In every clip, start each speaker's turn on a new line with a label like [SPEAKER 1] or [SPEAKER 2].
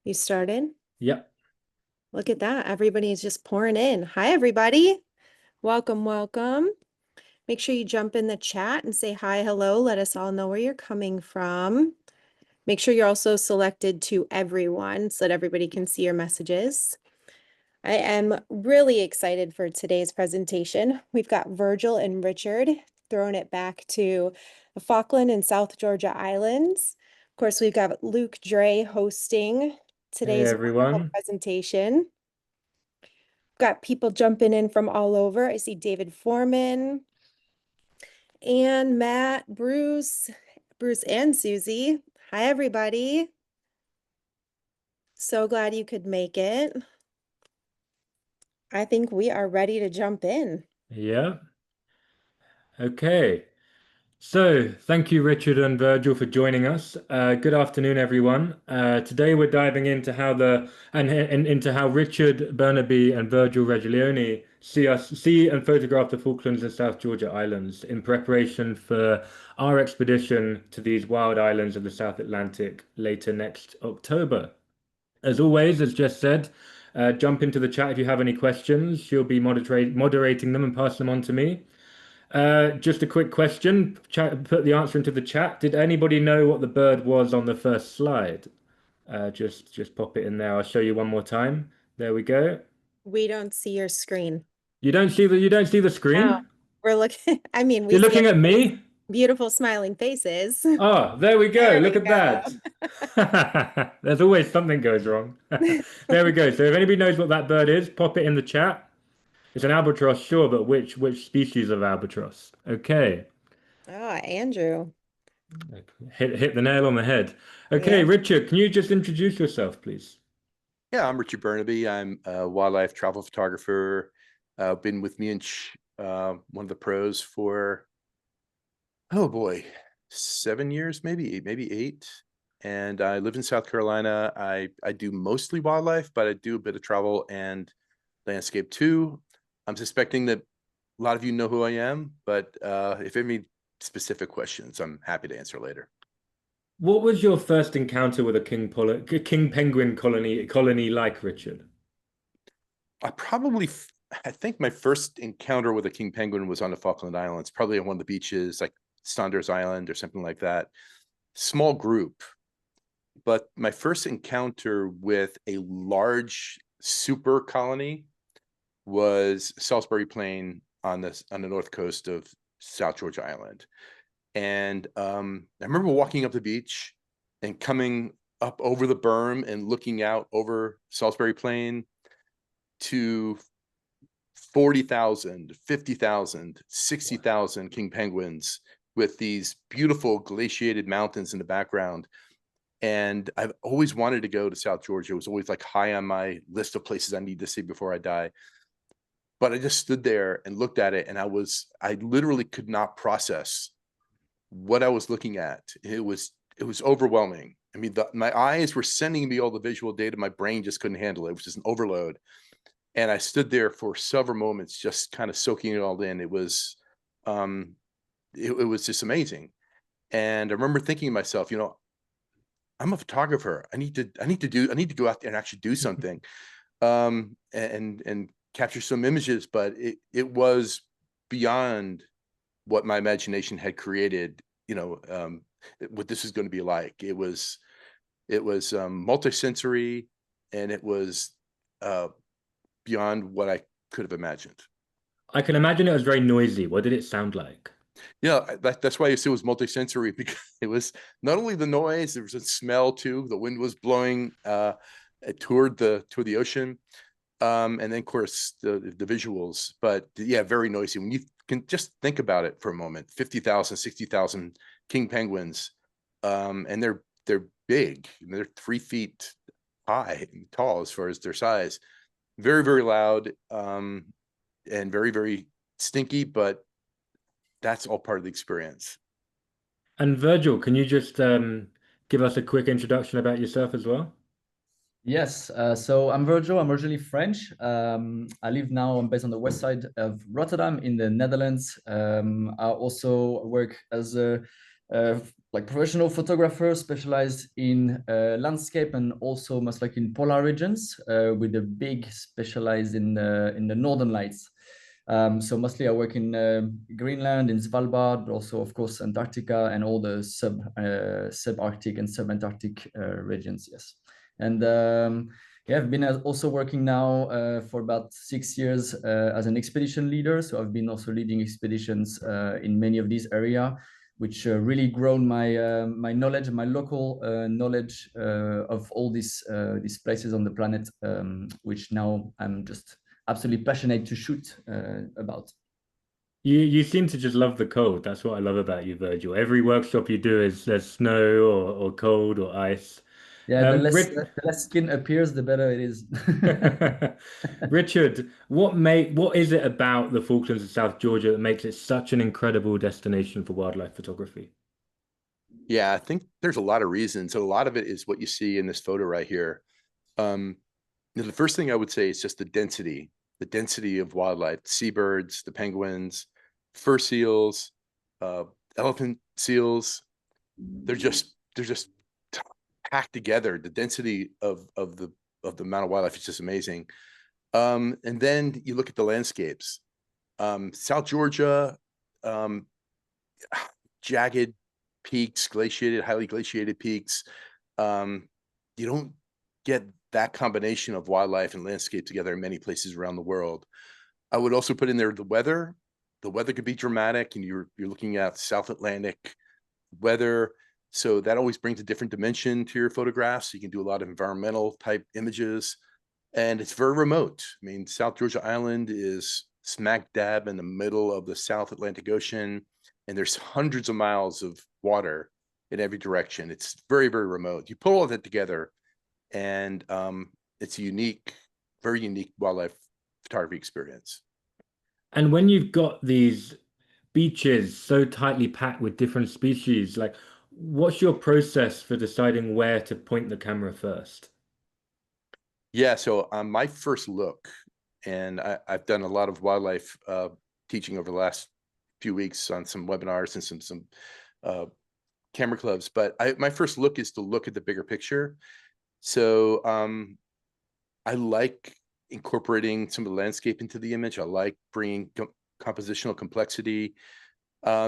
[SPEAKER 1] You started?
[SPEAKER 2] Yep.
[SPEAKER 1] Look at that. Everybody's just pouring in. Hi, everybody. Welcome, welcome. Make sure you jump in the chat and say hi, hello. Let us all know where you're coming from. Make sure you're also selected to everyone so that everybody can see your messages. I am really excited for today's presentation. We've got Virgil and Richard throwing it back to the Falkland and South Georgia Islands. Of course, we've got Luke Dre hosting
[SPEAKER 2] Hey,
[SPEAKER 1] today's wonderful
[SPEAKER 2] everyone.
[SPEAKER 1] presentation. Got people jumping in from all over. I see David Foreman and Matt, Bruce and Susie. Hi, everybody. So glad you could make it. I think we are ready to jump in.
[SPEAKER 2] Yeah. Okay. So, thank you, Richard and Virgil, for joining us. Good afternoon, everyone. Today, we're diving into into how Richard, Bernabe, and Virgil Reglioni see and photograph the Falklands and South Georgia Islands in preparation for our expedition to these wild islands of the South Atlantic later next October. As always, as Jess said, jump into the chat if you have any questions. She'll be moderating them and pass them on to me. Just a quick question. Put the answer into the chat. Did anybody know what the bird was on the first slide? Just pop it in there. I'll show you one more time. There we go.
[SPEAKER 1] We don't see your screen.
[SPEAKER 2] You don't see the
[SPEAKER 1] No,
[SPEAKER 2] screen?
[SPEAKER 1] we're looking, I mean, we
[SPEAKER 2] You're
[SPEAKER 1] see
[SPEAKER 2] looking at
[SPEAKER 1] everybody's
[SPEAKER 2] me?
[SPEAKER 1] beautiful smiling faces.
[SPEAKER 2] Oh, there we go.
[SPEAKER 1] There
[SPEAKER 2] Look
[SPEAKER 1] we
[SPEAKER 2] at that.
[SPEAKER 1] go.
[SPEAKER 2] There's always something goes wrong. There we go. So if anybody knows what that bird is, pop it in the chat. It's an albatross, sure, but which species of albatross? Okay.
[SPEAKER 1] Oh, Andrew.
[SPEAKER 2] Hit the nail on the head. Okay,
[SPEAKER 1] Yeah.
[SPEAKER 2] Richard, can you just introduce yourself, please?
[SPEAKER 3] Yeah, I'm Richard Bernabe. I'm a wildlife travel photographer. Been with me and one of the pros for, oh boy, 7 years, maybe eight. And I live in South Carolina. I do mostly wildlife, but I do a bit of travel and landscape too. I'm suspecting that a lot of you know who I am, but if you have any specific questions, I'm happy to answer later.
[SPEAKER 2] What was your first encounter with a king penguin colony like, Richard?
[SPEAKER 3] I think my first encounter with a king penguin was on the Falkland Islands, probably on one of the beaches, like Saunders Island or something like that. Small group. But my first encounter with a large super colony was Salisbury Plain on the north coast of South Georgia Island. And I remember walking up the beach and coming up over the berm and looking out over Salisbury Plain to 40,000, 50,000, 60,000 king penguins with these beautiful glaciated mountains in the background. And I've always wanted to go to South Georgia. It was always like high on my list of places I need to see before I die. But I just stood there and looked at it, and I literally could not process what I was looking at. It was overwhelming. I mean, my eyes were sending me all the visual data. My brain just couldn't handle it. It was just an overload. And I stood there for several moments, just kind of soaking it all in. It was just amazing. And I remember thinking to myself, I'm a photographer. I need to go out there and actually do something, and capture some images. But it was beyond what my imagination had created. What this is going to be like. It was multisensory, and it was beyond what I could have imagined.
[SPEAKER 2] I can imagine it was very noisy. What did it sound like?
[SPEAKER 3] Yeah, that's why I say it was multisensory, because it was not only the noise, there was a smell too. The wind was blowing toward the ocean, and then of course the visuals. But yeah, very noisy. When you can just think about it for a moment, 50,000, 60,000 king penguins, and they're big. They're 3 feet high and tall as far as their size. Very, very loud, and very, very stinky, but that's all part of the experience.
[SPEAKER 2] And Virgil, can you just give us a quick introduction about yourself as well?
[SPEAKER 4] Yes, so I'm Virgil. I'm originally French. I live now, I'm based on the west side of Rotterdam in the Netherlands. I also work as a like professional photographer specialized in landscape and also most like in polar regions, with a big specialized in the northern lights. So mostly I work in Greenland, in Svalbard, but also of course Antarctica and all the subarctic and subantarctic regions. Yes, and yeah, I've been also working now for about 6 years as an expedition leader. So I've been also leading expeditions in many of these areas, which really grown my knowledge, my local knowledge of all these places on the planet, which now I'm just absolutely passionate to shoot about.
[SPEAKER 2] You seem to just love the cold. That's what I love about you, Virgil. Every workshop you do is there's snow or cold or ice.
[SPEAKER 4] Yeah,
[SPEAKER 2] Rick,
[SPEAKER 4] the less skin appears, the better it is.
[SPEAKER 2] Richard, what is it about the Falklands of South Georgia that makes it such an incredible destination for wildlife photography?
[SPEAKER 3] Yeah, I think there's a lot of reasons. So a lot of it is what you see in this photo right here. The first thing I would say is just the density of wildlife, seabirds, the penguins, fur seals, elephant seals. They're just packed together. The density of the amount of wildlife is just amazing. And then you look at the landscapes. South Georgia, jagged peaks, highly glaciated peaks. You don't get that combination of wildlife and landscape together in many places around the world. I would also put in there the weather. The weather could be dramatic, and you're looking at South Atlantic weather. So that always brings a different dimension to your photographs. You can do a lot of environmental type images, and it's very remote. I mean, South Georgia Island is smack dab in the middle of the South Atlantic Ocean, and there's hundreds of miles of water in every direction. It's very, very remote. You put all of that together, and it's a very unique wildlife photography experience.
[SPEAKER 2] And when you've got these beaches so tightly packed with different species, like what's your process for deciding where to point the camera first?
[SPEAKER 3] Yeah, so my first look, and I've done a lot of wildlife teaching over the last few weeks on some webinars and some camera clubs, but my first look is to look at the bigger picture. So I like incorporating some of the landscape into the image. I like bringing compositional complexity.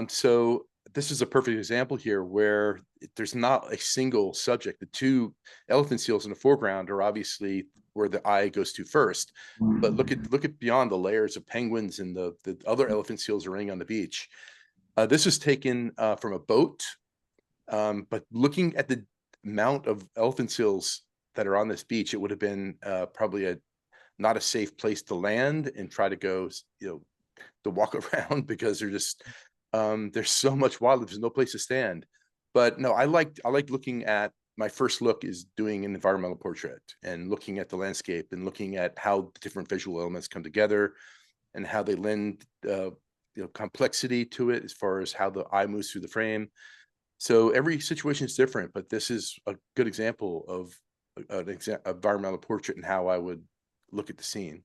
[SPEAKER 3] So this is a perfect example here where there's not a single subject. The two elephant seals in the foreground are obviously where the eye goes to first, but look at beyond the layers of penguins and the other elephant seals are running on the beach. This was taken from a boat, but looking at the amount of elephant seals that are on this beach, it would have been probably not a safe place to land and try to go, to walk around, because they're just there's so much wildlife, there's no place to stand. But no, I like looking at, my first look is doing an environmental portrait and looking at the landscape and looking at how the different visual elements come together and how they lend complexity to it as far as how the eye moves through the frame. So every situation is different, but this is a good example of an environmental portrait and how I would look at the scene.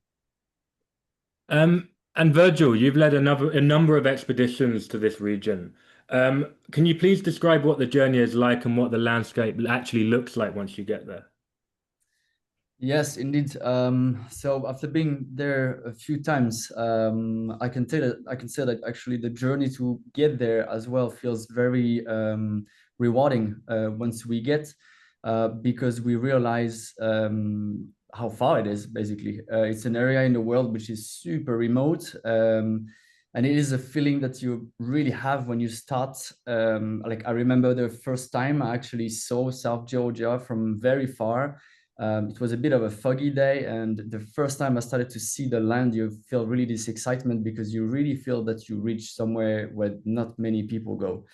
[SPEAKER 2] And Virgil, you've led a number of expeditions to this region. Can you please describe what the journey is like and what the landscape actually looks like once you get there?
[SPEAKER 4] Yes, indeed. So after being there a few times, I can say that actually the journey to get there as well feels very rewarding once we get, because we realize how far it is. Basically, it's an area in the world which is super remote, and it is a feeling that you really have when you start. Like I remember the first time I actually saw South Georgia from very far. It was a bit of a foggy day, and the first time I started to see the land, you feel really this excitement because you really feel that you reach somewhere where not many people go.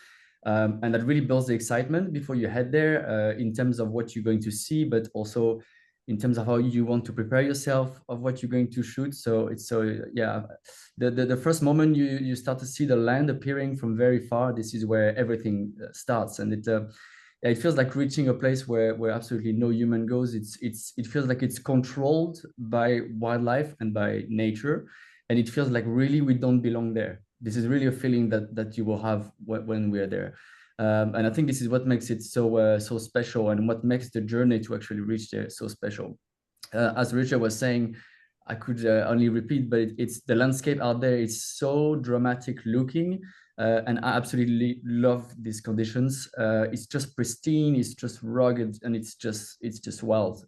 [SPEAKER 4] And that really builds the excitement before you head there, in terms of what you're going to see, but also in terms of how you want to prepare yourself of what you're going to shoot. So it's yeah, the first moment you start to see the land appearing from very far, this is where everything starts, and it feels like reaching a place where absolutely no human goes. It feels like it's controlled by wildlife and by nature, and it feels like really we don't belong there. This is really a feeling that you will have when we're there. And I think this is what makes it so special, and what makes the journey to actually reach there so special. As Richard was saying, I could only repeat, but it's the landscape out there. It's so dramatic looking, and I absolutely love these conditions. It's just pristine, it's just rugged, and it's just wild.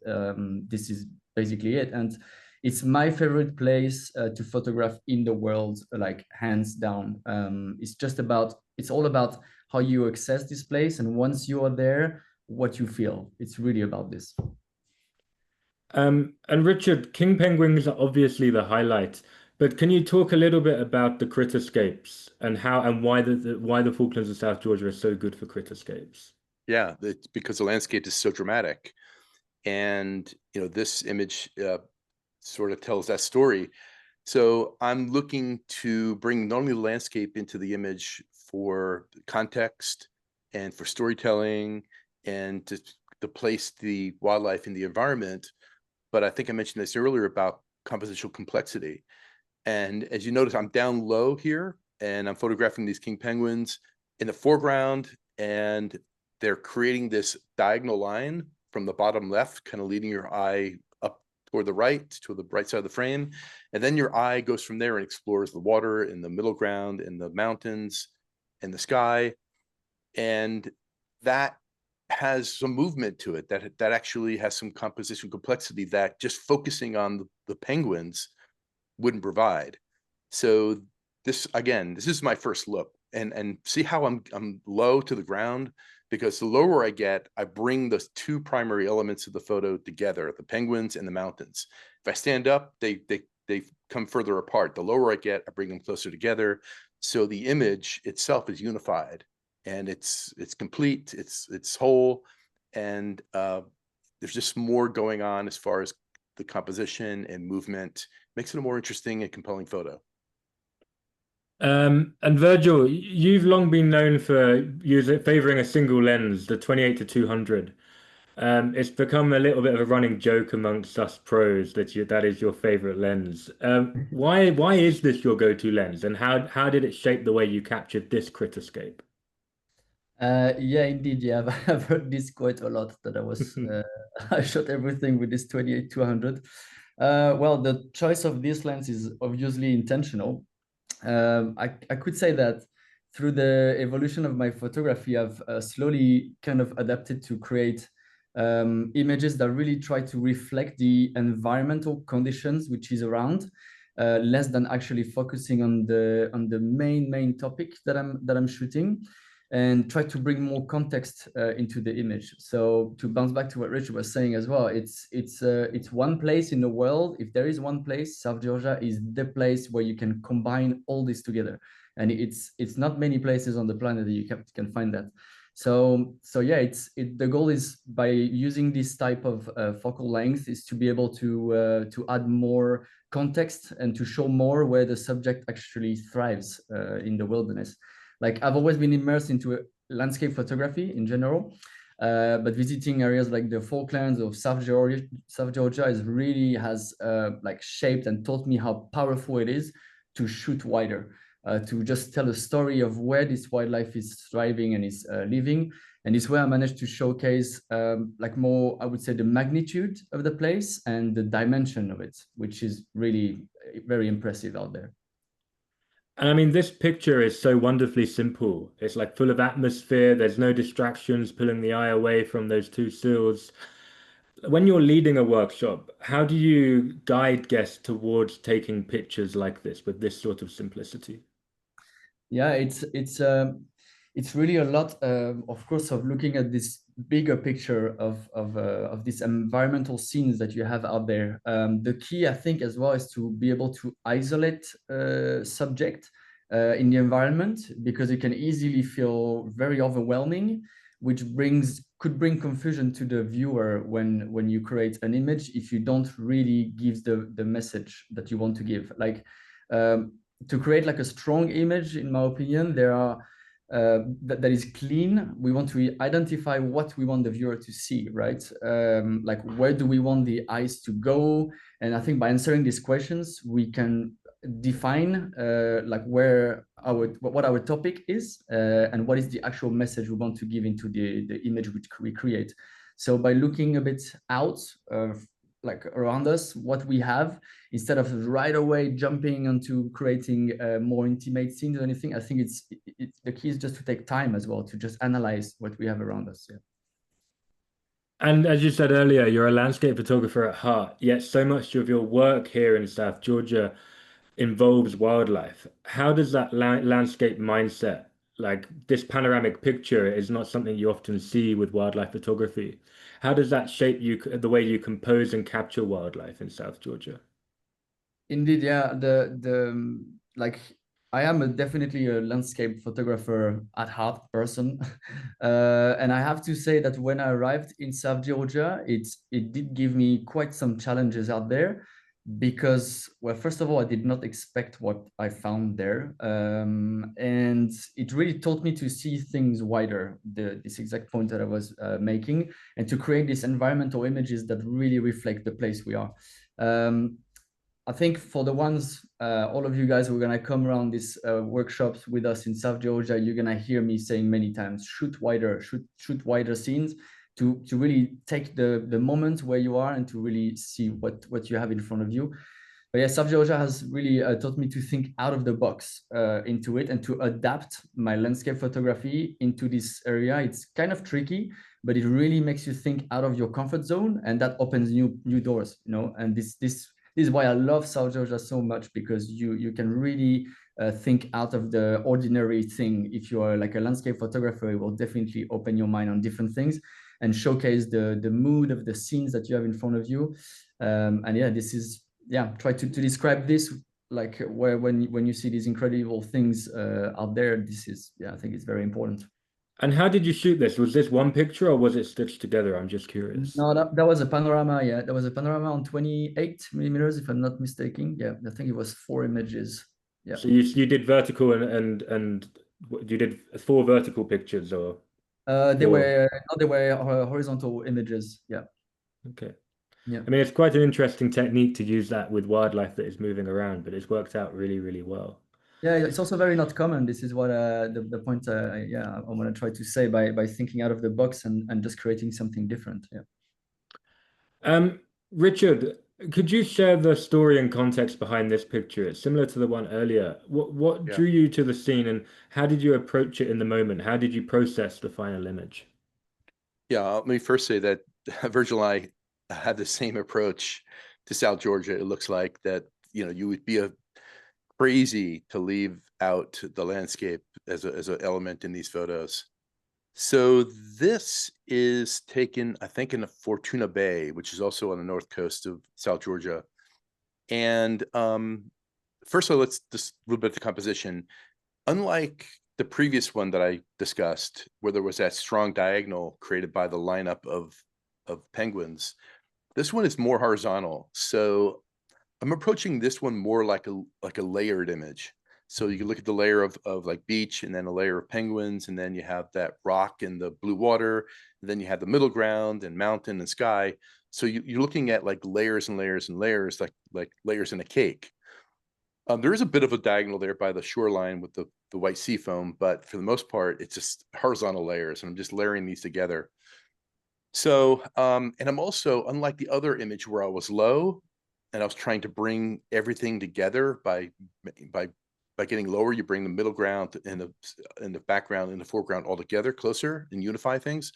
[SPEAKER 4] This is basically it, and it's my favorite place to photograph in the world, like hands down. It's all about how you access this place, and once you are there, what you feel. It's really about this.
[SPEAKER 2] And Richard, king penguins are obviously the highlight, but can you talk a little bit about the critterscapes and how and why the Falklands of South Georgia are so good for critterscapes?
[SPEAKER 3] Yeah, it's because the landscape is so dramatic, and this image sort of tells that story. So I'm looking to bring not only the landscape into the image for context and for storytelling and to place the wildlife in the environment. But I think I mentioned this earlier about compositional complexity. And as you notice, I'm down low here and I'm photographing these king penguins in the foreground, and they're creating this diagonal line from the bottom left, kind of leading your eye up toward the right side of the frame. And then your eye goes from there and explores the water and the middle ground and the mountains and the sky. And that has some movement to it, that actually has some composition complexity that just focusing on the penguins wouldn't provide. So this is my first look, and see how I'm low to the ground, because the lower I get, I bring the two primary elements of the photo together, the penguins and the mountains. If I stand up, they come further apart. The lower I get, I bring them closer together. So the image itself is unified, and it's complete, it's whole, and there's just more going on as far as the composition and movement. Makes it a more interesting and compelling photo.
[SPEAKER 2] And Virgil, you've long been known for favoring a single lens, the 28-200. It's become a little bit of a running joke amongst us pros that is your favorite lens. Why is this your go-to lens, and how did it shape the way you captured this critterscape?
[SPEAKER 4] Yeah, indeed. Yeah, I've heard this quite a lot, that I shot everything with this 28-200. Well, the choice of this lens is obviously intentional. I could say that through the evolution of my photography, I've slowly kind of adapted to create images that really try to reflect the environmental conditions which is around, less than actually focusing on the main topic that I'm shooting, and try to bring more context into the image. So to bounce back to what Richard was saying as well, it's one place in the world. If there is one place, South Georgia is the place where you can combine all this together, and it's not many places on the planet that you can find that. So yeah, the goal is, by using this type of focal length, is to be able to add more context and to show more where the subject actually thrives in the wilderness. Like, I've always been immersed into landscape photography in general, but visiting areas like the Falklands of South Georgia has like shaped and taught me how powerful it is to shoot wider, to just tell a story of where this wildlife is thriving and is living. And it's where I managed to showcase like more, I would say, the magnitude of the place and the dimension of it, which is really very impressive out there.
[SPEAKER 2] And I mean, this picture is so wonderfully simple. It's like full of atmosphere. There's no distractions pulling the eye away from those two sills. When you're leading a workshop, how do you guide guests towards taking pictures like this with this sort of simplicity?
[SPEAKER 4] Yeah, it's really a lot, of course, of looking at this bigger picture of these environmental scenes that you have out there. The key, I think, as well, is to be able to isolate subject in the environment, because it can easily feel very overwhelming, which could bring confusion to the viewer when you create an image if you don't really give the message that you want to give. Like, to create like a strong image, in my opinion, that is clean. We want to identify what we want the viewer to see, right? Like, where do we want the eyes to go? And I think by answering these questions, we can define like where what our topic is, and what is the actual message we want to give into the image we create. So by looking a bit out, like around us, what we have, instead of right away jumping onto creating more intimate scenes or anything, I think it's the key is just to take time as well to just analyze what we have around us. Yeah.
[SPEAKER 2] And as you said earlier, you're a landscape photographer at heart, yet so much of your work here in South Georgia involves wildlife. How does that landscape mindset, like this panoramic picture, is not something you often see with wildlife photography? How does that shape you, the way you compose and capture wildlife in South Georgia?
[SPEAKER 4] Indeed, yeah. Like I am definitely a landscape photographer at heart person, and I have to say that when I arrived in South Georgia, it did give me quite some challenges out there, because, well, first of all, I did not expect what I found there, and it really taught me to see things wider. This exact point that I was making, and to create these environmental images that really reflect the place we are. I think for the ones, all of you guys who are gonna come around these workshops with us in South Georgia, you're gonna hear me saying many times, shoot wider, shoot wider scenes, to really take the moment where you are and to really see what you have in front of you. But yeah, South Georgia has really taught me to think out of the box into it, and to adapt my landscape photography into this area. It's kind of tricky, but it really makes you think out of your comfort zone, and that opens new doors, you know. And this is why I love South Georgia so much, because you can really think out of the ordinary thing. If you are like a landscape photographer, it will definitely open your mind on different things and showcase the mood of the scenes that you have in front of you. And yeah, this is, yeah, try to describe this, like where when you see these incredible things out there, this is, yeah, I think it's very important.
[SPEAKER 2] And how did you shoot this? Was this one picture or was it stitched together? I'm just curious.
[SPEAKER 4] No, that was a panorama. Yeah, that was a panorama on 28 millimeters, if I'm not mistaken. Yeah, I think it was 4 images. Yeah.
[SPEAKER 2] So you did vertical and you did 4 vertical pictures, or
[SPEAKER 4] They
[SPEAKER 2] 4?
[SPEAKER 4] were no, they were horizontal images. Yeah.
[SPEAKER 2] Okay.
[SPEAKER 4] Yeah.
[SPEAKER 2] I mean, it's quite an interesting technique to use that with wildlife that is moving around, but it's worked out really, really well.
[SPEAKER 4] Yeah, it's also very not common. This is what the point. Yeah, I want to try to say by thinking out of the box and just creating something different. Yeah.
[SPEAKER 2] Richard, could you share the story and context behind this picture? It's similar to the one earlier. What
[SPEAKER 3] Yeah.
[SPEAKER 2] drew you to the scene, and how did you approach it in the moment? How did you process the final image?
[SPEAKER 3] Yeah, let me first say that Virgil and I had the same approach to South Georgia. It looks like that, you know, you would be crazy to leave out the landscape as an element in these photos. So this is taken, I think, in Fortuna Bay, which is also on the north coast of South Georgia. And first of all, let's just a little bit of the composition. Unlike the previous one that I discussed, where there was that strong diagonal created by the lineup of penguins, this one is more horizontal. So I'm approaching this one more like a layered image. So you can look at the layer of like beach, and then a layer of penguins, and then you have that rock and the blue water, and then you have the middle ground and mountain and sky. So you're looking at like layers and layers and layers, like layers in a cake. There is a bit of a diagonal there by the shoreline with the white sea foam, but for the most part, it's just horizontal layers, and I'm just layering these together. So, and I'm also, unlike the other image where I was low, and I was trying to bring everything together by getting lower, you bring the middle ground and the background and the foreground all together closer and unify things.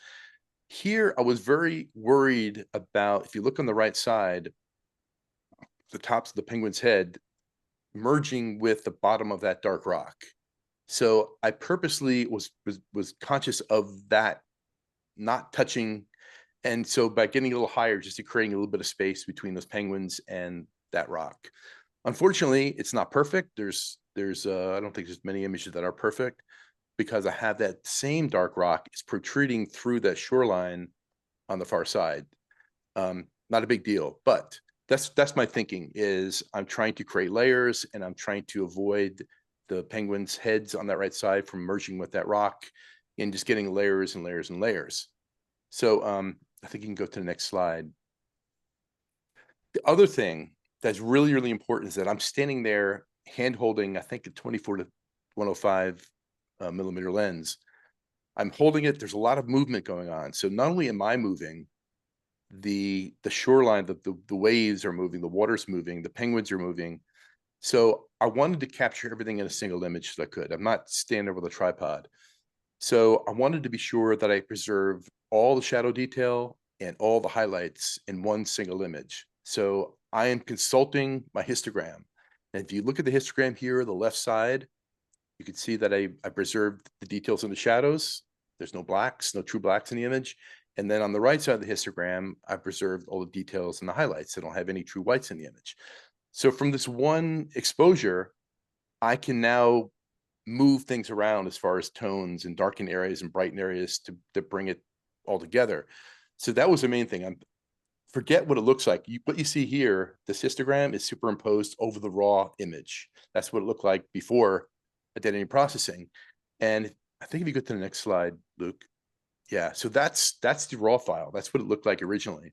[SPEAKER 3] Here, I was very worried about, if you look on the right side, the tops of the penguin's head merging with the bottom of that dark rock. So I purposely was conscious of that not touching. And so by getting a little higher, just creating a little bit of space between those penguins and that rock. Unfortunately, it's not perfect. There's I don't think there's many images that are perfect, because I have that same dark rock is protruding through that shoreline on the far side. Not a big deal, but that's my thinking, is I'm trying to create layers, and I'm trying to avoid the penguins' heads on that right side from merging with that rock, and just getting layers and layers and layers. So I think you can go to the next slide. The other thing that's really, really important is that I'm standing there hand holding, I think, a 24 to 105 millimeter lens. I'm holding it. There's a lot of movement going on. So not only am I moving, the shoreline, the waves are moving, the water's moving, the penguins are moving. So I wanted to capture everything in a single image that I could. I'm not standing over the tripod. So I wanted to be sure that I preserve all the shadow detail and all the highlights in one single image. So I am consulting my histogram. And if you look at the histogram here, the left side, you can see that I preserved the details in the shadows. There's no blacks, no true blacks in the image. And then on the right side of the histogram, I preserved all the details and the highlights. I don't have any true whites in the image. So from this one exposure, I can now move things around as far as tones and darken areas and brighten areas to bring it all together. So that was the main thing. Forget what it looks like. What you see here, this histogram is superimposed over the raw image. That's what it looked like before I did any processing. And I think if you go to the next slide, Luke. Yeah, so that's the raw file. That's what it looked like originally.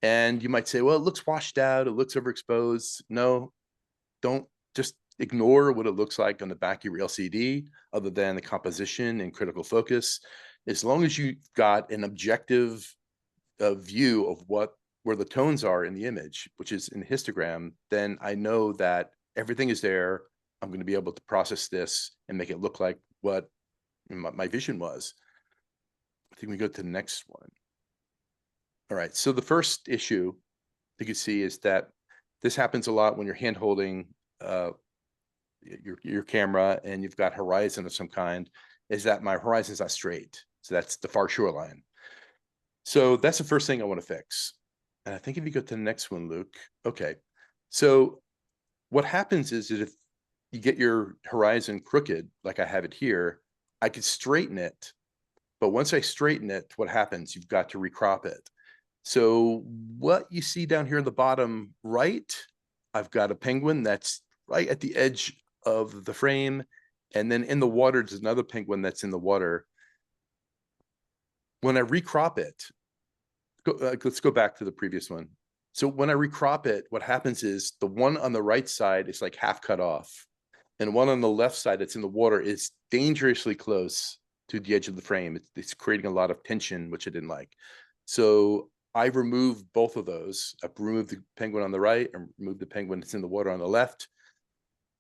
[SPEAKER 3] And you might say, well, it looks washed out. It looks overexposed. No, don't just ignore what it looks like on the back of your LCD, other than the composition and critical focus. As long as you've got an objective view of where the tones are in the image, which is in the histogram, then I know that everything is there. I'm going to be able to process this and make it look like what my vision was. I think we go to the next one. All right, so the first issue you can see is that this happens a lot when you're hand holding your camera and you've got horizon of some kind, is that my horizon is not straight. So that's the far shoreline. So that's the first thing I want to fix. And I think if you go to the next one, Luke. Okay, so what happens is that if you get your horizon crooked, like I have it here, I could straighten it. But once I straighten it, what happens? You've got to recrop it. So what you see down here in the bottom right, I've got a penguin that's right at the edge of the frame. And then in the water, there's another penguin that's in the water. When I recrop it, let's go back to the previous one. So when I recrop it, what happens is the one on the right side is like half cut off. And one on the left side that's in the water is dangerously close to the edge of the frame. It's creating a lot of tension, which I didn't like. So I removed both of those. I've removed the penguin on the right and removed the penguin that's in the water on the left.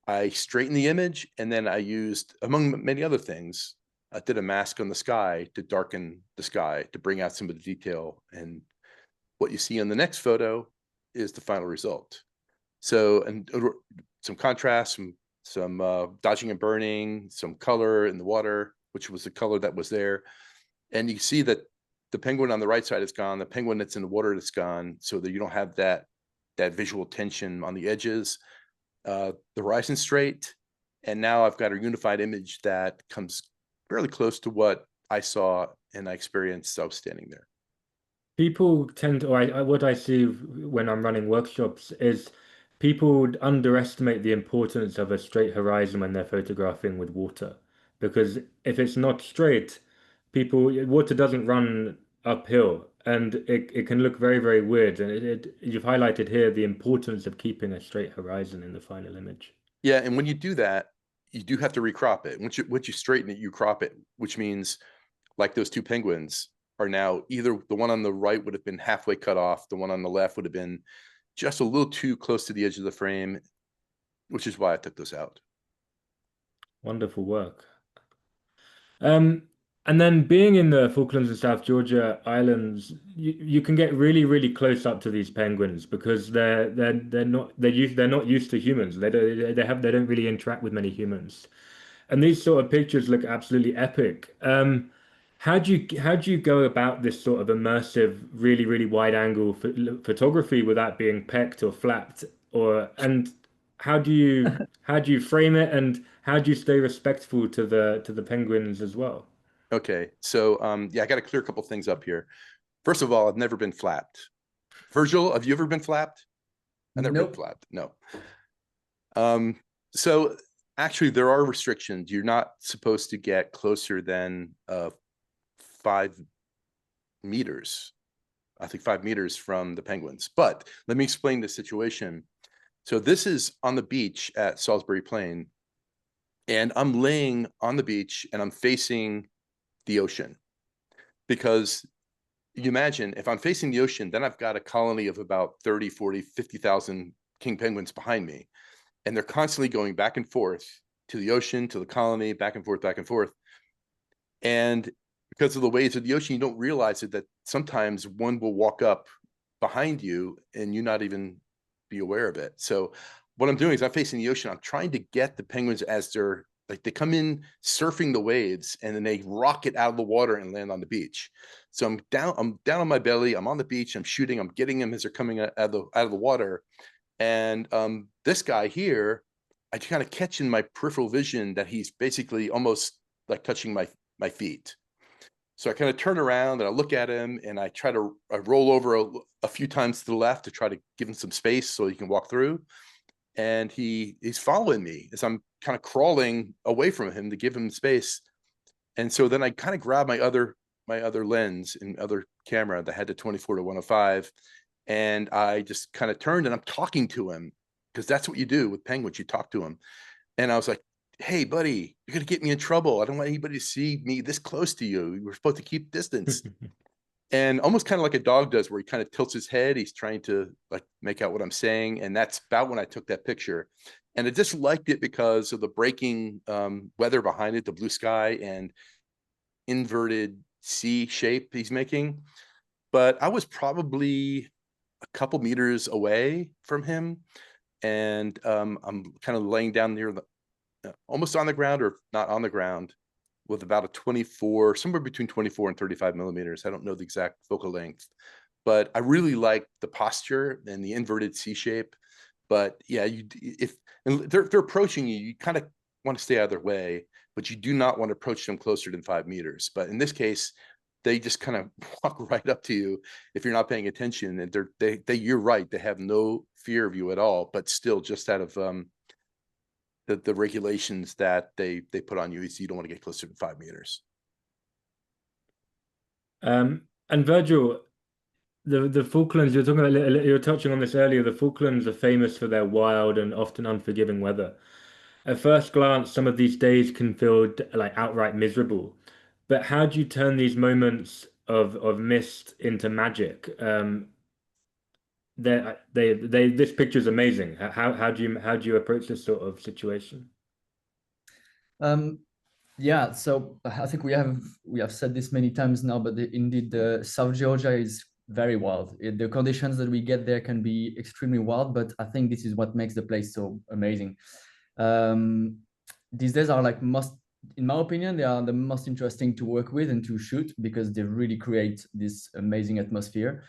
[SPEAKER 3] I straightened the image, and then I used, among many other things, I did a mask on the sky to darken the sky, to bring out some of the detail. And what you see on the next photo is the final result. So, and some contrast, some dodging and burning, some color in the water, which was the color that was there. And you see that the penguin on the right side is gone, the penguin that's in the water is gone, so that you don't have that visual tension on the edges. The horizon straight, and now I've got a unified image that comes fairly close to what I saw and I experienced. I was standing there.
[SPEAKER 2] People tend to, or what I see when I'm running workshops is people underestimate the importance of a straight horizon when they're photographing with water. Because if it's not straight, water doesn't run uphill, and it can look very, very weird. And you've highlighted here the importance of keeping a straight horizon in the final image.
[SPEAKER 3] Yeah, and when you do that, you do have to recrop it. Once you straighten it, you crop it, which means, like those two penguins are now, either the one on the right would have been halfway cut off, the one on the left would have been just a little too close to the edge of the frame, which is why I took those out.
[SPEAKER 2] Wonderful work. And then being in the Falklands and South Georgia Islands, you can get really, really close up to these penguins because they're not used to humans. They don't really interact with many humans. And these sort of pictures look absolutely epic. How do you go about this sort of immersive, really, really wide angle photography without being pecked or flapped? And how do you frame it, and how do you stay respectful to the penguins as well?
[SPEAKER 3] Okay, so yeah, I got to clear a couple things up here. First of all, I've never been flapped. Virgil, have you ever been flapped? I've never been flapped. No. So actually, there are restrictions. You're not supposed to get closer than 5 meters. I think 5 meters from the penguins. But let me explain the situation. So this is on the beach at Salisbury Plain. And I'm laying on the beach and I'm facing the ocean, because you imagine if I'm facing the ocean, then I've got a colony of about 30, 40, 50,000 king penguins behind me. And they're constantly going back and forth to the ocean, to the colony, back and forth, back and forth. And because of the waves of the ocean, you don't realize it, that sometimes one will walk up behind you and you not even be aware of it. So what I'm doing is I'm facing the ocean. I'm trying to get the penguins as they're like, they come in surfing the waves and then they rocket out of the water and land on the beach. So I'm down on my belly. I'm on the beach. I'm shooting. I'm getting them as they're coming out of the water. And this guy here, I kind of catch in my peripheral vision that he's basically almost like touching my feet. So I kind of turn around and I look at him and I try to roll over a few times to the left to try to give him some space so he can walk through. And he's following me as I'm kind of crawling away from him to give him space. And so then I kind of grab my other lens and other camera that had the 24 to 105. And I just kind of turned and I'm talking to him, because that's what you do with penguins. You talk to him. And I was like, hey, buddy, you're going to get me in trouble. I don't want anybody to see me this close to you. We're supposed to keep distance. And almost kind of like a dog does, where he kind of tilts his head. He's trying to like make out what I'm saying. And that's about when I took that picture. And I just liked it because of the breaking weather behind it, the blue sky and inverted C shape he's making. But I was probably a couple meters away from him. And I'm kind of laying down near almost on the ground, or not on the ground, with about a 24, somewhere between 24 and 35 millimeters. I don't know the exact focal length, but I really like the posture and the inverted C shape. But yeah, if they're approaching you, you kind of want to stay out of their way, but you do not want to approach them closer than 5 meters. But in this case, they just kind of walk right up to you if you're not paying attention. And you're right, they have no fear of you at all, but still just out of the regulations that they put on you, is you don't want to get closer than 5 meters.
[SPEAKER 2] And Virgil, the Falklands, you're talking about, you were touching on this earlier. The Falklands are famous for their wild and often unforgiving weather. At first glance, some of these days can feel like outright miserable. But how do you turn these moments of mist into magic? This picture is amazing. How do you approach this sort of situation?
[SPEAKER 4] Yeah, so I think we have said this many times now, but indeed, South Georgia is very wild. The conditions that we get there can be extremely wild, but I think this is what makes the place so amazing. These days are like in my opinion, they are the most interesting to work with and to shoot, because they really create this amazing atmosphere.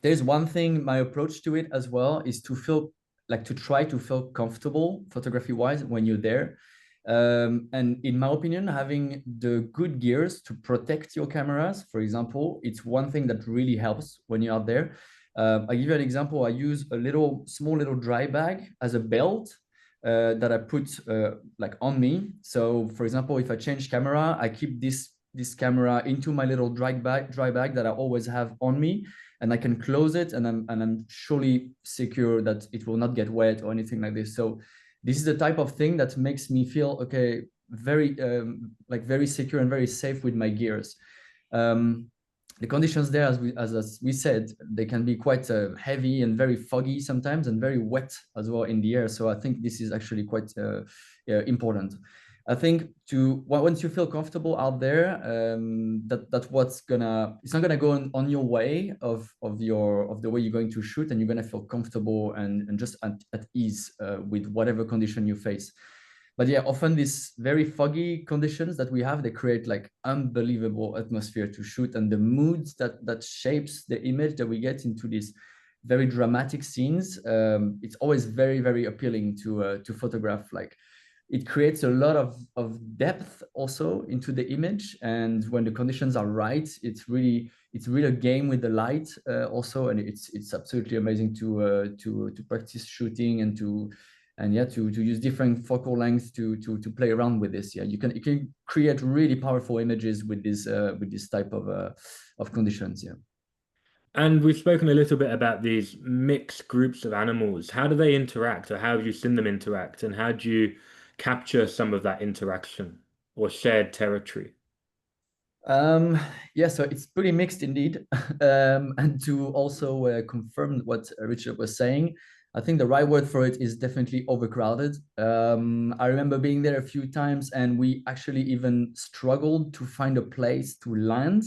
[SPEAKER 4] There's one thing, my approach to it as well is to try to feel comfortable photography wise when you're there. And in my opinion, having the good gears to protect your cameras, for example, it's one thing that really helps when you're out there. I give you an example. I use a small little dry bag as a belt that I put like on me. So for example, if I change camera, I keep this camera into my little dry bag that I always have on me, and I can close it, and I'm surely secure that it will not get wet or anything like this. So this is the type of thing that makes me feel okay, very very secure and very safe with my gears. The conditions there, as we said, they can be quite heavy and very foggy sometimes, and very wet as well in the air. So I think this is actually quite important. I think once you feel comfortable out there, that's it's not gonna go on your way of the way you're going to shoot, and you're gonna feel comfortable and just at ease with whatever condition you face. But yeah, often these very foggy conditions that we have, they create like unbelievable atmosphere to shoot, and the moods that shapes the image that we get into these very dramatic scenes. It's always very, very appealing to photograph. Like, it creates a lot of depth also into the image, and when the conditions are right, it's really a game with the light also, and it's absolutely amazing to practice shooting and to use different focal lengths to play around with this. Yeah, you can create really powerful images with this type of conditions. Yeah.
[SPEAKER 2] And we've spoken a little bit about these mixed groups of animals. How do they interact, or how have you seen them interact? And how do you capture some of that interaction or shared territory?
[SPEAKER 4] Yeah, so it's pretty mixed indeed. And to also confirm what Richard was saying, I think the right word for it is definitely overcrowded. I remember being there a few times, and we actually even struggled to find a place to land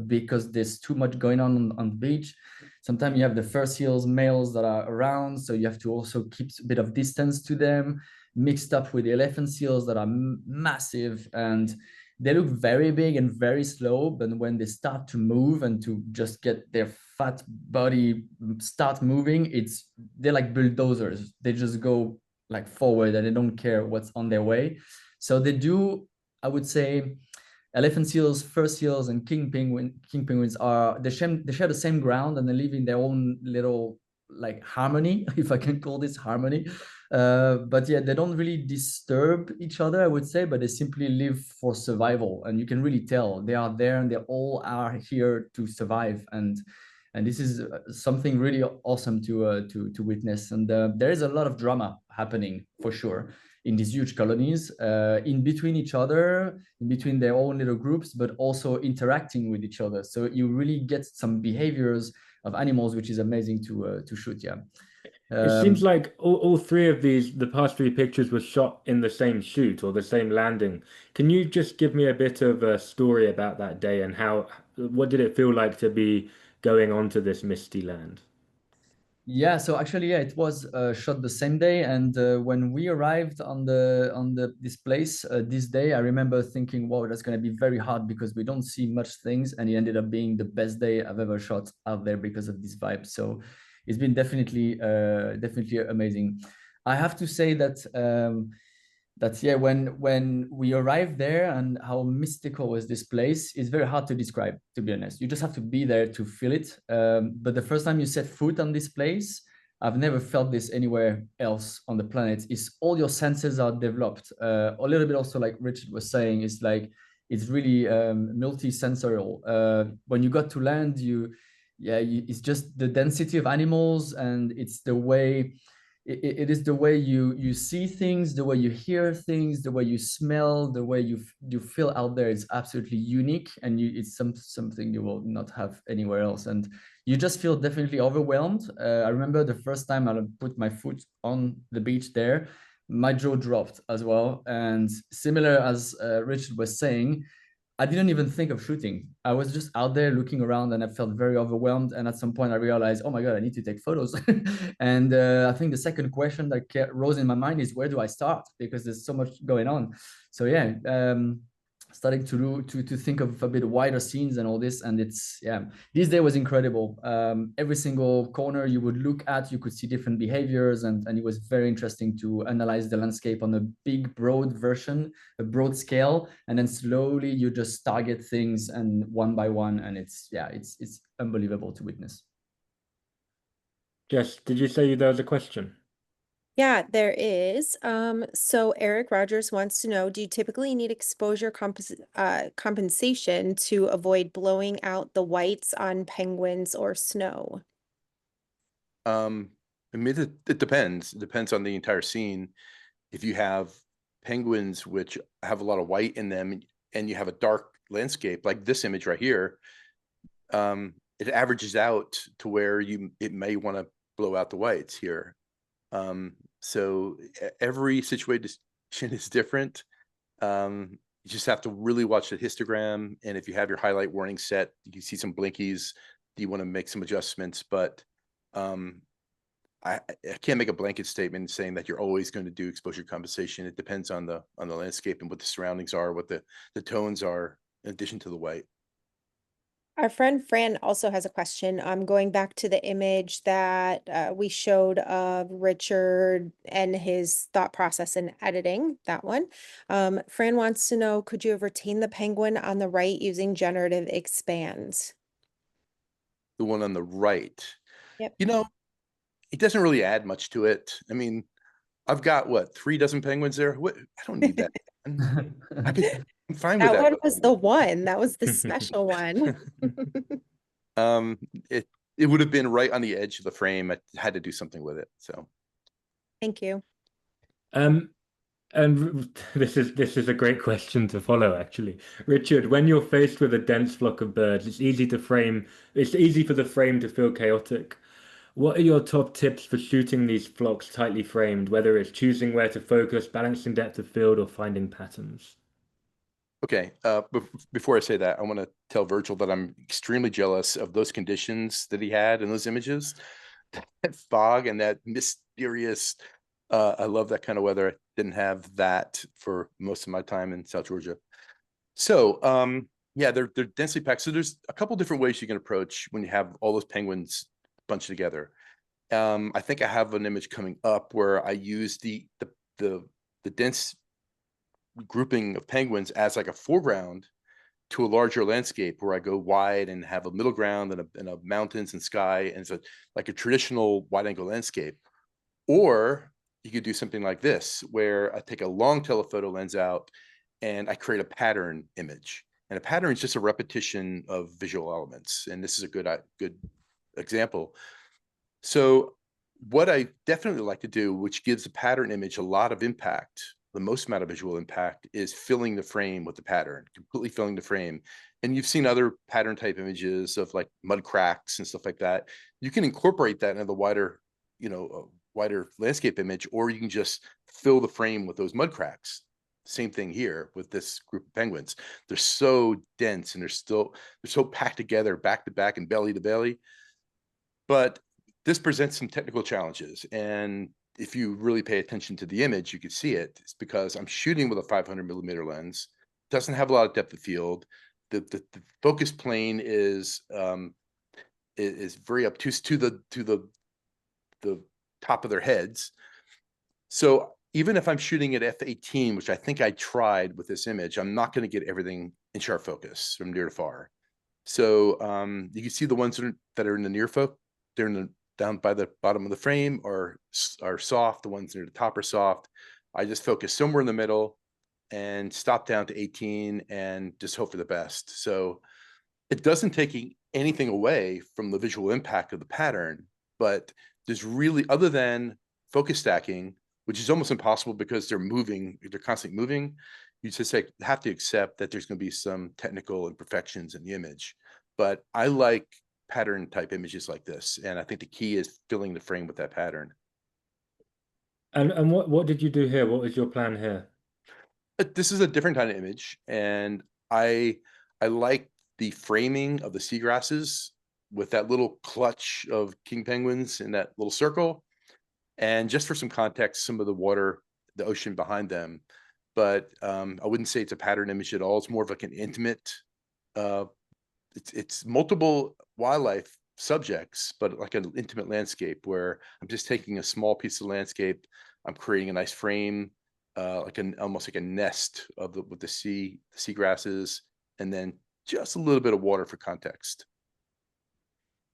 [SPEAKER 4] because there's too much going on the beach. Sometimes you have the fur seals males that are around, so you have to also keep a bit of distance to them, mixed up with the elephant seals that are massive, and they look very big and very slow, but when they start to move and to just get their fat body start moving, they're like bulldozers. They just go like forward and they don't care what's on their way. So they do, I would say, elephant seals, fur seals, and king penguins are they share the same ground, and they live in their own little like harmony, if I can call this harmony. But yeah, they don't really disturb each other, I would say, but they simply live for survival. And you can really tell they are there and they all are here to survive. And this is something really awesome to witness. And there is a lot of drama happening for sure in these huge colonies, in between each other, in between their own little groups, but also interacting with each other. So you really get some behaviors of animals, which is amazing to shoot. Yeah.
[SPEAKER 2] It seems like all three of the past three pictures were shot in the same shoot or the same landing. Can you just give me a bit of a story about that day and what did it feel like to be going onto this misty land?
[SPEAKER 4] Yeah, so actually, yeah, it was shot the same day, and when we arrived on this place this day, I remember thinking, "Wow, that's going to be very hard because we don't see much things," and it ended up being the best day I've ever shot out there because of this vibe. So it's been definitely amazing. I have to say that yeah, when we arrived there and how mystical was this place is very hard to describe, to be honest. You just have to be there to feel it. But the first time you set foot on this place, I've never felt this anywhere else on the planet. Is all your senses are developed. A little bit also like Richard was saying, is like it's really multi-sensorial. When you got to land, it's just the density of animals, and it's the way it is the way you see things, the way you hear things, the way you smell, the way you feel out there is absolutely unique, and it's something you will not have anywhere else, and you just feel definitely overwhelmed. I remember the first time I put my foot on the beach there, my jaw dropped as well, and similar as Richard was saying, I didn't even think of shooting. I was just out there looking around and I felt very overwhelmed. And at some point I realized, oh my God, I need to take photos. And I think the second question that rose in my mind is, where do I start? Because there's so much going on. So yeah, starting to think of a bit wider scenes and all this. And this day was incredible. Every single corner you would look at, you could see different behaviors, and it was very interesting to analyze the landscape on a big, broad version, a broad scale, and then slowly you just target things and one by one, and it's unbelievable to witness.
[SPEAKER 2] Jess, did you say there was a question?
[SPEAKER 1] Yeah, there is. So Eric Rogers wants to know, do you typically need exposure compensation to avoid blowing out the whites on penguins or snow?
[SPEAKER 3] I mean, it depends. It depends on the entire scene. If you have penguins which have a lot of white in them, and you have a dark landscape like this image right here, it averages out to where it may want to blow out the whites here. So every situation is different. You just have to really watch the histogram, and if you have your highlight warning set, you can see some blinkies. You want to make some adjustments, but I can't make a blanket statement saying that you're always going to do exposure compensation. It depends on the landscape and what the surroundings are, what the tones are, in addition to the white.
[SPEAKER 1] Our friend Fran also has a question. Going back to the image that we showed of Richard and his thought process in editing, that one. Fran wants to know, could you have retained the penguin on the right using generative expand?
[SPEAKER 3] The one on the right,
[SPEAKER 1] Yep.
[SPEAKER 3] It doesn't really add much to it. I mean, I've got what, 3 dozen penguins there. I don't need that. I'm fine with
[SPEAKER 1] That
[SPEAKER 3] that.
[SPEAKER 1] one was the one. That was the special one.
[SPEAKER 3] It would have been right on the edge of the frame. I had to do something with it. So
[SPEAKER 1] Thank you.
[SPEAKER 2] And this is a great question to follow, actually. Richard, when you're faced with a dense flock of birds, it's easy for the frame to feel chaotic. What are your top tips for shooting these flocks tightly framed, whether it's choosing where to focus, balancing depth of field, or finding patterns?
[SPEAKER 3] Okay, before I say that, I want to tell Virgil that I'm extremely jealous of those conditions that he had in those images. That fog and that mysterious, I love that kind of weather. I didn't have that for most of my time in South Georgia. So, yeah, they're densely packed. So there's a couple different ways you can approach when you have all those penguins bunched together. I think I have an image coming up where I use the dense grouping of penguins as like a foreground to a larger landscape where I go wide and have a middle ground and a mountains and sky, and it's like a traditional wide angle landscape. Or you could do something like this, where I take a long telephoto lens out and I create a pattern image. And a pattern is just a repetition of visual elements. And this is a good example. So what I definitely like to do, which gives the pattern image a lot of impact, the most amount of visual impact, is filling the frame with the pattern, completely filling the frame. And you've seen other pattern type images of like mud cracks and stuff like that. You can incorporate that into the wider, wider landscape image, or you can just fill the frame with those mud cracks. Same thing here with this group of penguins. They're so dense and they're so packed together, back to back and belly to belly. But this presents some technical challenges. And if you really pay attention to the image, you can see it. It's because I'm shooting with a 500 millimeter lens. It doesn't have a lot of depth of field. The focus plane is very obtuse to the top of their heads. So even if I'm shooting at f/18, which I think I tried with this image, I'm not going to get everything in sharp focus from near to far. So you can see the ones that are in the near focus, they're in the down by the bottom of the frame are soft. The ones near the top are soft. I just focus somewhere in the middle and stop down to 18 and just hope for the best. So it doesn't take anything away from the visual impact of the pattern, but there's really, other than focus stacking, which is almost impossible because they're moving, they're constantly moving, you just have to accept that there's going to be some technical imperfections in the image. But I like pattern type images like this, and I think the key is filling the frame with that pattern.
[SPEAKER 2] And what did you do here? What was your plan here?
[SPEAKER 3] This is a different kind of image, and I like the framing of the seagrasses with that little clutch of king penguins in that little circle. And just for some context, some of the water, the ocean behind them. But I wouldn't say it's a pattern image at all. It's more of like an intimate, it's multiple wildlife subjects, but like an intimate landscape where I'm just taking a small piece of landscape. I'm creating a nice frame, like almost like a nest of with the seagrasses, and then just a little bit of water for context.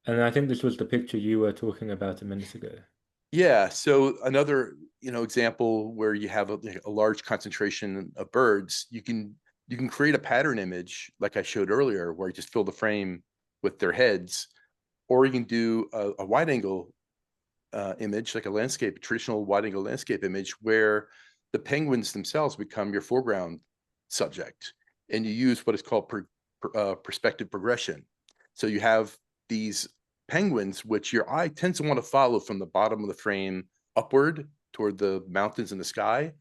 [SPEAKER 2] And I think this was the picture you were talking about a minute ago.
[SPEAKER 3] Yeah. So another, example where you have a large concentration of birds, you can create a pattern image like I showed earlier, where you just fill the frame with their heads, or you can do a wide angle image, like a landscape, traditional wide angle landscape image, where the penguins themselves become your foreground subject, and you use what is called perspective progression. So you have these penguins, which your eye tends to want to follow from the bottom of the frame upward toward the mountains in the sky.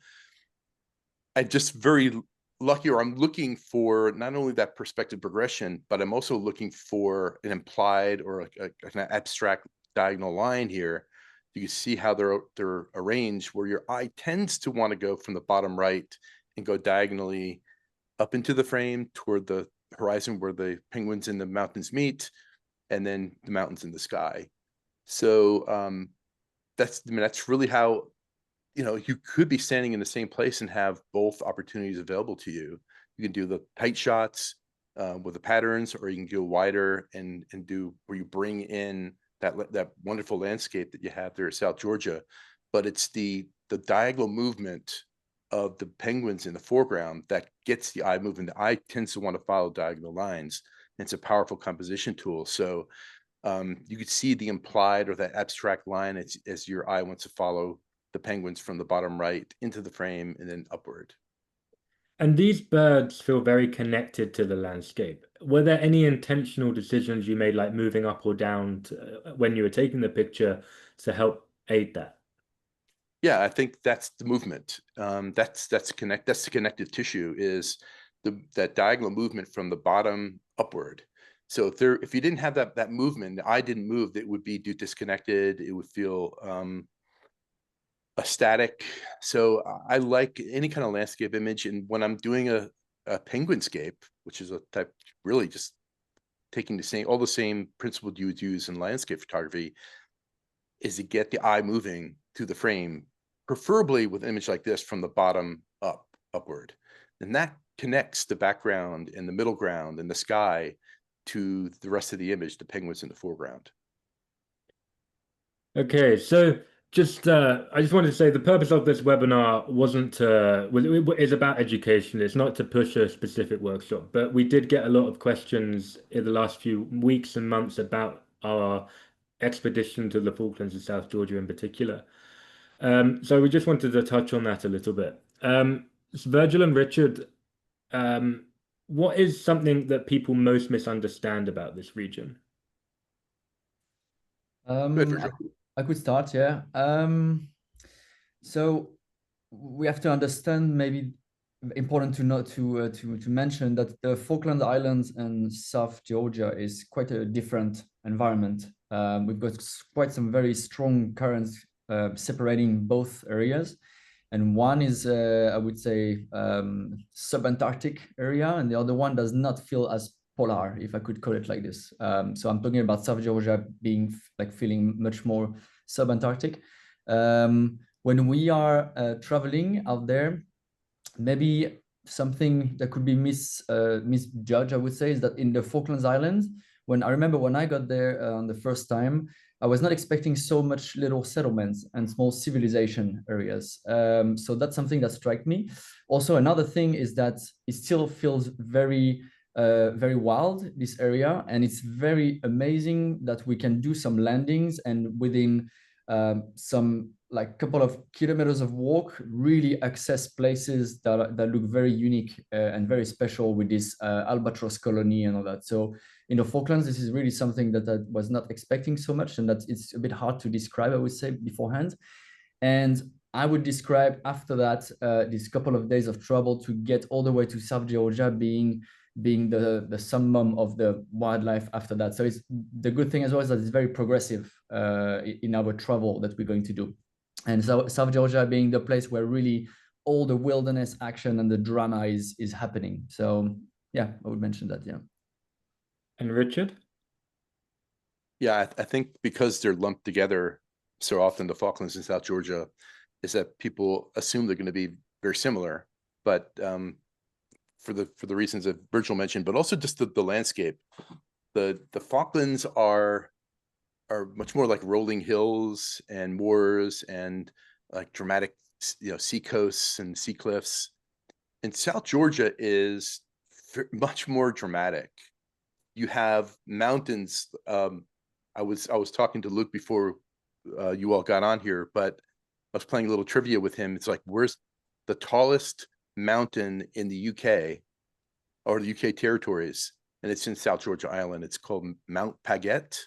[SPEAKER 3] I'm just very lucky, or I'm looking for not only that perspective progression, but I'm also looking for an implied or an abstract diagonal line here. You can see how they're arranged, where your eye tends to want to go from the bottom right and go diagonally up into the frame toward the horizon where the penguins and the mountains meet, and then the mountains in the sky. So that's really how, you could be standing in the same place and have both opportunities available to you. You can do the tight shots with the patterns, or you can go wider and do where you bring in that wonderful landscape that you have there at South Georgia. But it's the diagonal movement of the penguins in the foreground that gets the eye moving. The eye tends to want to follow diagonal lines. It's a powerful composition tool. So you could see the implied or that abstract line as your eye wants to follow the penguins from the bottom right into the frame and then upward.
[SPEAKER 2] And these birds feel very connected to the landscape. Were there any intentional decisions you made, like moving up or down when you were taking the picture to help aid that?
[SPEAKER 3] Yeah, I think that's the movement. That's the connective tissue, is that diagonal movement from the bottom upward. So if you didn't have that movement, the eye didn't move, it would be disconnected. It would feel static. So I like any kind of landscape image, and when I'm doing a penguinscape, which is a type, really just taking all the same principles you would use in landscape photography, is to get the eye moving through the frame, preferably with an image like this from the bottom upward. And that connects the background and the middle ground and the sky to the rest of the image, the penguins in the foreground.
[SPEAKER 2] Okay, so I just wanted to say the purpose of this webinar is about education. It's not to push a specific workshop, but we did get a lot of questions in the last few weeks and months about our expedition to the Falklands and South Georgia in particular. So we just wanted to touch on that a little bit. So Virgil and Richard, what is something that people most misunderstand about this region?
[SPEAKER 3] Good, Virgil.
[SPEAKER 4] I could start, yeah. So we have to understand, maybe important to note to mention that the Falkland Islands and South Georgia is quite a different environment. We've got quite some very strong currents separating both areas. And one is, I would say, subantarctic area, and the other one does not feel as polar, if I could call it like this. So I'm talking about South Georgia being feeling much more subantarctic. When we are traveling out there, maybe something that could be misjudged, I would say, is that in the Falklands Islands, I remember when I got there on the first time, I was not expecting so much little settlements and small civilization areas. So that's something that struck me. Also, another thing is that it still feels very wild, this area, and it's very amazing that we can do some landings and within some couple of kilometers of walk, really access places that look very unique and very special with this albatross colony and all that. So in the Falklands, this is really something that I was not expecting so much, and that it's a bit hard to describe, I would say, beforehand. And I would describe after that this couple of days of travel to get all the way to South Georgia being the summum of the wildlife after that. So it's the good thing as well is that it's very progressive in our travel that we're going to do. And so South Georgia being the place where really all the wilderness action and the drama is happening. So yeah, I would mention that, yeah.
[SPEAKER 2] And Richard?
[SPEAKER 3] Yeah, I think because they're lumped together so often, the Falklands and South Georgia, is that people assume they're going to be very similar, but for the reasons that Virgil mentioned, but also just the landscape. The Falklands are much more like rolling hills and moors and like dramatic, sea coasts and sea cliffs. And South Georgia is much more dramatic. You have mountains. I was talking to Luke before you all got on here, but I was playing a little trivia with him. It's like, where's the tallest mountain in the UK or the UK territories? And it's in South Georgia Island. It's called Mount Paget.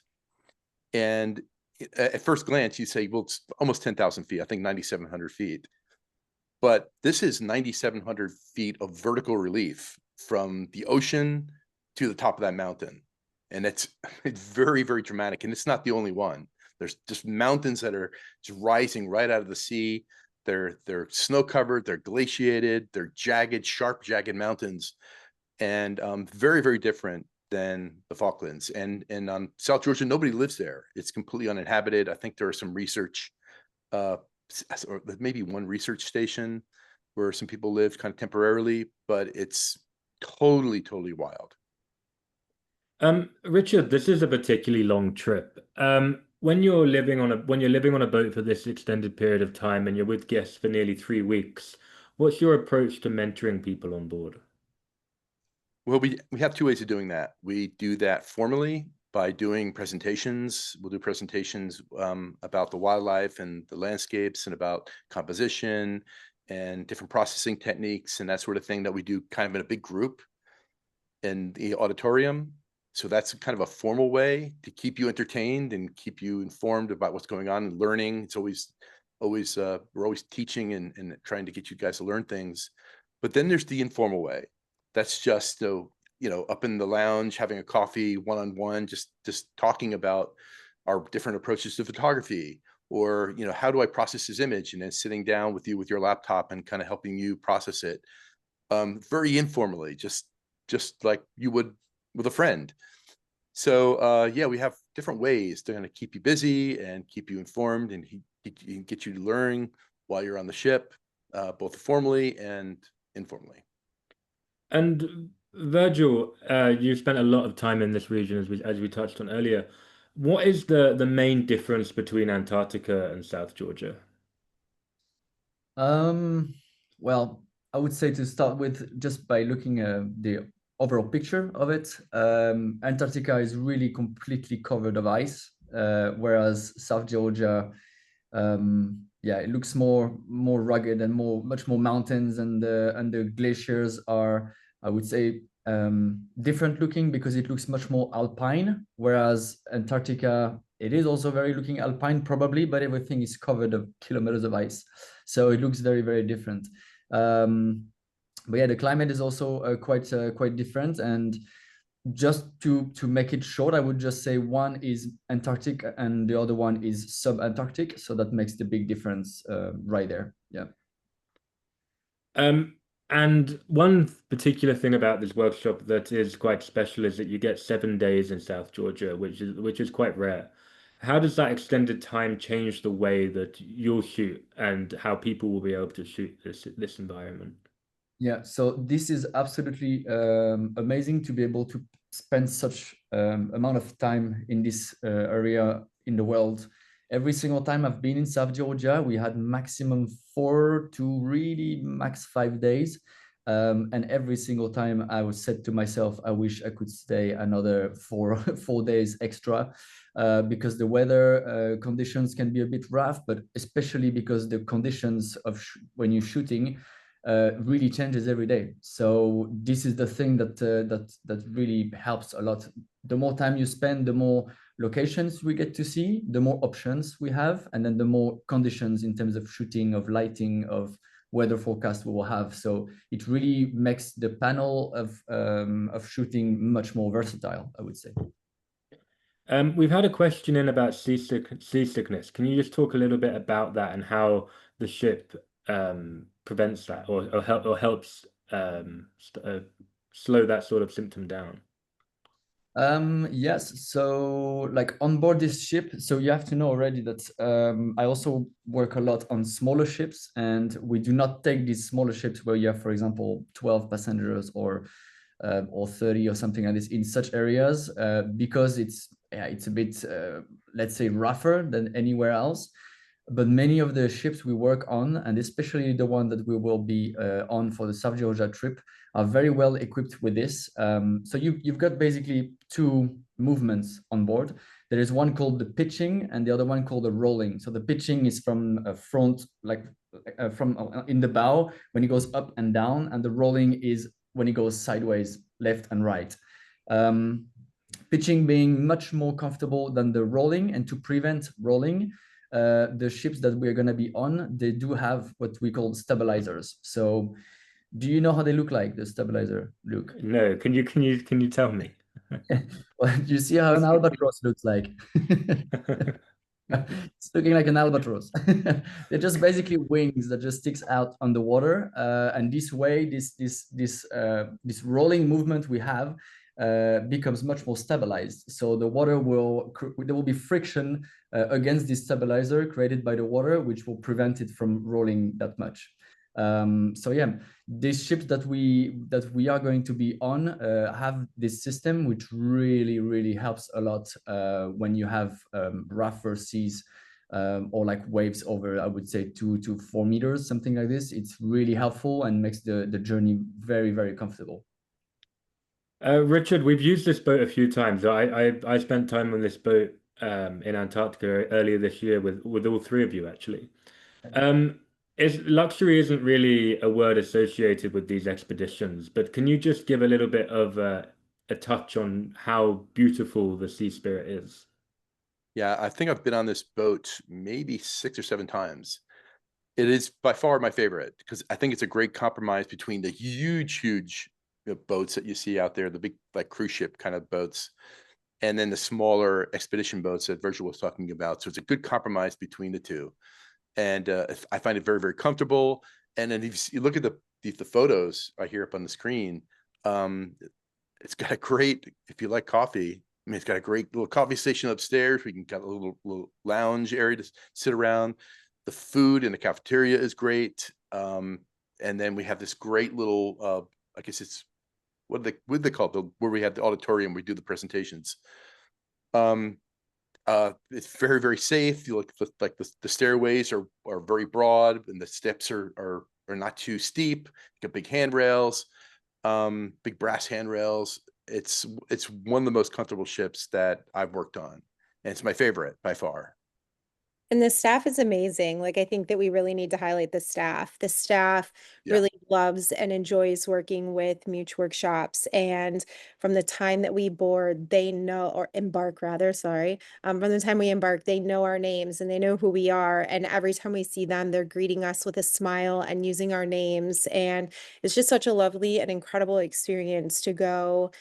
[SPEAKER 3] And at first glance, you say, well, it's almost 10,000 feet. I think 9,700 feet. But this is 9,700 feet of vertical relief from the ocean to the top of that mountain. And it's very, very dramatic. And it's not the only one. There's just mountains that are just rising right out of the sea. They're snow covered, they're glaciated, they're jagged, sharp, jagged mountains, and very, very different than the Falklands. And on South Georgia, nobody lives there. It's completely uninhabited. I think there are some research, or maybe one research station where some people live kind of temporarily, but it's totally, totally wild.
[SPEAKER 2] Richard, this is a particularly long trip. When you're living on a boat for this extended period of time and you're with guests for nearly 3 weeks, what's your approach to mentoring people on board?
[SPEAKER 3] Well, we have two ways of doing that. We do that formally by doing presentations. We'll do presentations about the wildlife and the landscapes and about composition and different processing techniques and that sort of thing that we do kind of in a big group in the auditorium. So that's kind of a formal way to keep you entertained and keep you informed about what's going on and learning. It's always, we're always teaching and trying to get you guys to learn things. But then there's the informal way. That's just, up in the lounge, having a coffee, one-on-one, just talking about our different approaches to photography, or, how do I process this image? And then sitting down with you with your laptop and kind of helping you process it very informally, just like you would with a friend. So yeah, we have different ways to kind of keep you busy and keep you informed and get you to learn while you're on the ship, both formally and informally.
[SPEAKER 2] And Virgil, you spent a lot of time in this region as we touched on earlier. What is the main difference between Antarctica and South Georgia?
[SPEAKER 4] Well, I would say to start with, just by looking at the overall picture of it, Antarctica is really completely covered of ice, whereas South Georgia, yeah, it looks more rugged and much more mountains, and the glaciers are, I would say, different looking because it looks much more alpine, whereas Antarctica, it is also very looking alpine probably, but everything is covered of kilometers of ice. So it looks very, very different. But yeah, the climate is also quite different. And just to make it short, I would just say one is Antarctic and the other one is sub-Antarctic. So that makes the big difference right there. Yeah.
[SPEAKER 2] And one particular thing about this workshop that is quite special is that you get 7 days in South Georgia, which is quite rare. How does that extended time change the way that you'll shoot and how people will be able to shoot this environment?
[SPEAKER 4] Yeah, so this is absolutely amazing to be able to spend such amount of time in this area in the world. Every single time I've been in South Georgia, we had maximum 4 to really max 5 days. And every single time I was said to myself, I wish I could stay another 4 days extra because the weather conditions can be a bit rough, but especially because the conditions of when you're shooting really changes every day. So this is the thing that really helps a lot. The more time you spend, the more locations we get to see, the more options we have, and then the more conditions in terms of shooting, of lighting, of weather forecast we will have. So it really makes the panel of shooting much more versatile, I would say.
[SPEAKER 2] We've had a question in about seasickness. Can you just talk a little bit about that and how the ship prevents that or helps slow that sort of symptom down?
[SPEAKER 4] Yes, so like on board this ship, so you have to know already that I also work a lot on smaller ships, and we do not take these smaller ships where you have, for example, 12 passengers or 30 or something like this in such areas because it's a bit let's say rougher than anywhere else. But many of the ships we work on, and especially the one that we will be on for the South Georgia trip, are very well equipped with this. So you've got basically 2 movements on board. There is one called the pitching and the other one called the rolling. So the pitching is from a front, like from in the bow when it goes up and down, and the rolling is when it goes sideways, left and right. Pitching being much more comfortable than the rolling, and to prevent rolling, the ships that we're going to be on, they do have what we call stabilizers. So do you know how they look like, the stabilizer, Luke?
[SPEAKER 2] No, can you tell me?
[SPEAKER 4] Well, you see how an albatross looks like? It's looking like an albatross. They're just basically wings that just sticks out on the water, and this way, this rolling movement we have becomes much more stabilized. So the water there will be friction against this stabilizer created by the water, which will prevent it from rolling that much. So yeah, these ships that we are going to be on have this system, which really helps a lot when you have rougher seas or like waves over, I would say 2 to 4 meters, something like this. It's really helpful and makes the journey very comfortable.
[SPEAKER 2] Richard, we've used this boat a few times. I spent time on this boat in Antarctica earlier this year with all three of you actually. Um, luxury isn't really a word associated with these expeditions, but can you just give a little bit of a touch on how beautiful the Sea Spirit is?
[SPEAKER 3] Yeah, I think I've been on this boat maybe 6 or 7 times. It is by far my favorite because I think it's a great compromise between the huge boats that you see out there, the big like cruise ship kind of boats, and then the smaller expedition boats that Virgil was talking about. So it's a good compromise between the two, and I find it very comfortable. And then if you look at the photos right here up on the screen, um, it's got a great, if you like coffee, I mean, it's got a great little coffee station upstairs. We can got a little lounge area to sit around. The food in the cafeteria is great. And then we have this great little, I guess it's, what do they call it? Where we have the auditorium, we do the presentations. It's very safe. You look like the stairways are very broad and the steps are not too steep. You got big handrails, big brass handrails. It's one of the most comfortable ships that I've worked on, and it's my favorite by far.
[SPEAKER 1] And the staff is amazing. Like, I think that we really need to highlight the staff. The staff
[SPEAKER 3] Yeah.
[SPEAKER 1] really loves and enjoys working with Mutual Workshops. And from the time that we board, they know, or embark rather, sorry. From the time we embark, they know our names and they know who we are. And every time we see them, they're greeting us with a smile and using our names. And it's just such a lovely and incredible experience to go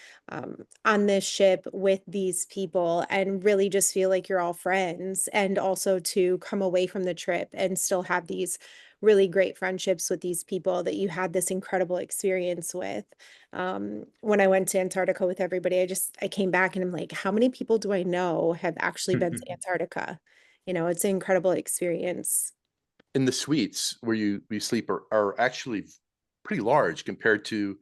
[SPEAKER 1] on this ship with these people and really just feel like you're all friends, and also to come away from the trip and still have these really great friendships with these people that you had this incredible experience with. When I went to Antarctica with everybody, I came back and I'm like, how many people do I know have actually been to Antarctica? You know, it's an incredible experience.
[SPEAKER 3] And the suites where you sleep are actually pretty large compared to,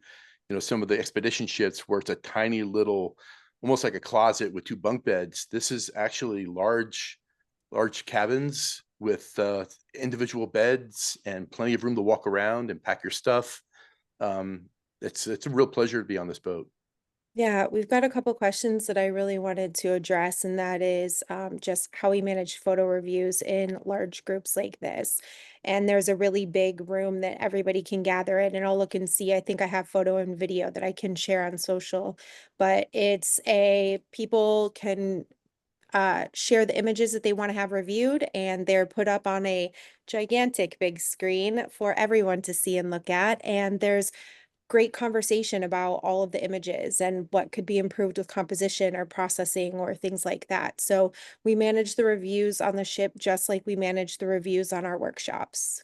[SPEAKER 3] some of the expedition ships where it's a tiny little, almost like a closet with two bunk beds. This is actually large cabins with individual beds and plenty of room to walk around and pack your stuff. Um, it's a real pleasure to be on this boat.
[SPEAKER 1] Yeah, we've got a couple questions that I really wanted to address, and that is just how we manage photo reviews in large groups like this. And there's a really big room that everybody can gather in, and I'll look and see. I think I have photo and video that I can share on social, but people can share the images that they want to have reviewed, and they're put up on a gigantic big screen for everyone to see and look at. And there's great conversation about all of the images and what could be improved with composition or processing or things like that. So we manage the reviews on the ship just like we manage the reviews on our workshops.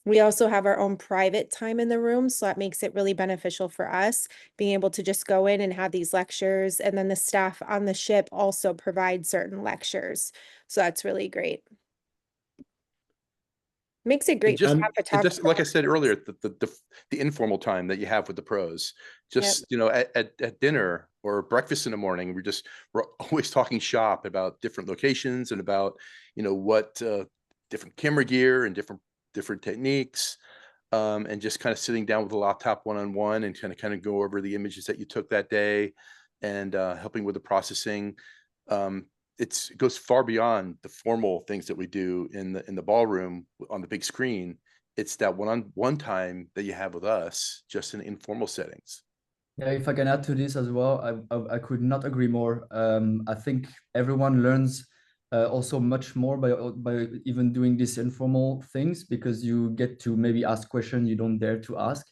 [SPEAKER 1] We also have our own private time in the room, so that makes it really beneficial for us, being able to just go in and have these lectures, and then the staff on the ship also provide certain lectures. So that's really great. Makes it
[SPEAKER 3] And
[SPEAKER 1] great to
[SPEAKER 3] just
[SPEAKER 1] have
[SPEAKER 3] and just like I said
[SPEAKER 1] photographers.
[SPEAKER 3] earlier, the informal time that you have with the pros,
[SPEAKER 1] Yep.
[SPEAKER 3] just at dinner or breakfast in the morning, we're always talking shop about different locations and about what different camera gear and different techniques, and just kind of sitting down with a laptop one-on-one and kind of go over the images that you took that day and helping with the processing. Um, it goes far beyond the formal things that we do in the ballroom on the big screen. It's that one-on-one time that you have with us, just in informal settings.
[SPEAKER 4] Yeah, if I can add to this as well, I could not agree more. I think everyone learns also much more by even doing these informal things, because you get to maybe ask questions you don't dare to ask.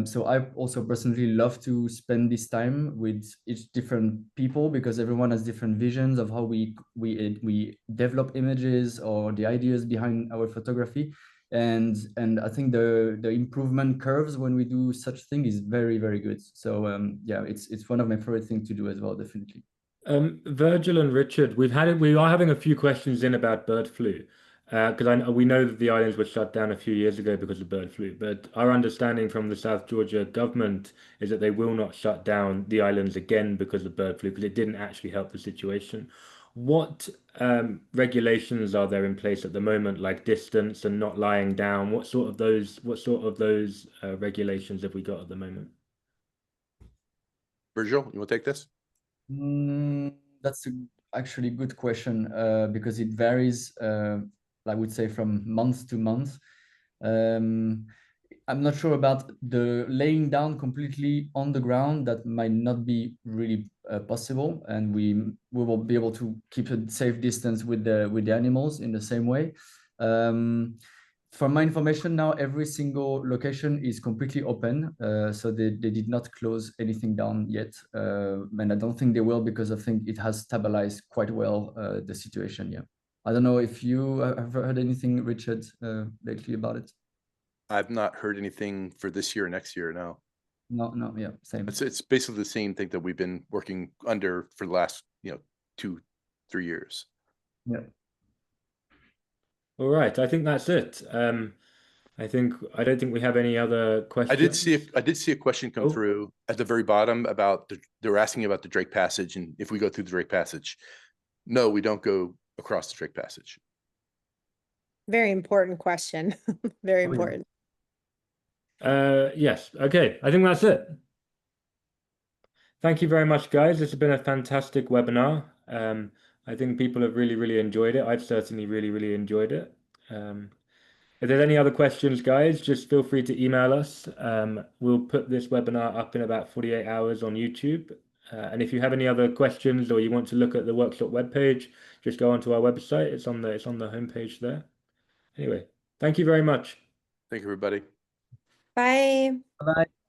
[SPEAKER 4] So I also personally love to spend this time with each different people, because everyone has different visions of how we develop images or the ideas behind our photography. And I think the improvement curves when we do such thing is very good. So yeah, it's one of my favorite things to do as well, definitely.
[SPEAKER 2] Virgil and Richard, we are having a few questions in about bird flu, because we know that the islands were shut down a few years ago because of bird flu, but our understanding from the South Georgia government is that they will not shut down the islands again because of bird flu, because it didn't actually help the situation. What regulations are there in place at the moment, like distance and not lying down? What sort of those regulations have we got at the moment?
[SPEAKER 3] Virgil, you want to take this?
[SPEAKER 4] That's actually a good question because it varies, I would say, from month to month. I'm not sure about the laying down completely on the ground. That might not be really possible, and we will be able to keep a safe distance with the animals in the same way. For my information now, every single location is completely open, so they did not close anything down yet, and I don't think they will because I think it has stabilized quite well the situation. Yeah, I don't know if you have heard anything, Richard, lately about it.
[SPEAKER 3] I've not heard anything for this year or next year. No,
[SPEAKER 4] No, yeah, same.
[SPEAKER 3] it's basically the same thing that we've been working under for the last 2-3 years.
[SPEAKER 4] Yeah.
[SPEAKER 2] All right, I think that's it. I don't think we have any other questions.
[SPEAKER 3] I did see a question come through at the very bottom about they're asking about the Drake Passage and if we go through the Drake Passage. No, we don't go across the Drake Passage.
[SPEAKER 1] Very important question. Very
[SPEAKER 4] Oh, yeah.
[SPEAKER 1] important.
[SPEAKER 2] Yes. Okay. I think that's it. Thank you very much, guys. This has been a fantastic webinar. I think people have really, really enjoyed it. I've certainly really, really enjoyed it. If there's any other questions, guys, just feel free to email us. We'll put this webinar up in about 48 hours on YouTube. And if you have any other questions or you want to look at the workshop webpage, just go onto our website. It's on the homepage there. Anyway, thank you very much.
[SPEAKER 3] Thank you, everybody.
[SPEAKER 1] Bye.
[SPEAKER 4] Bye.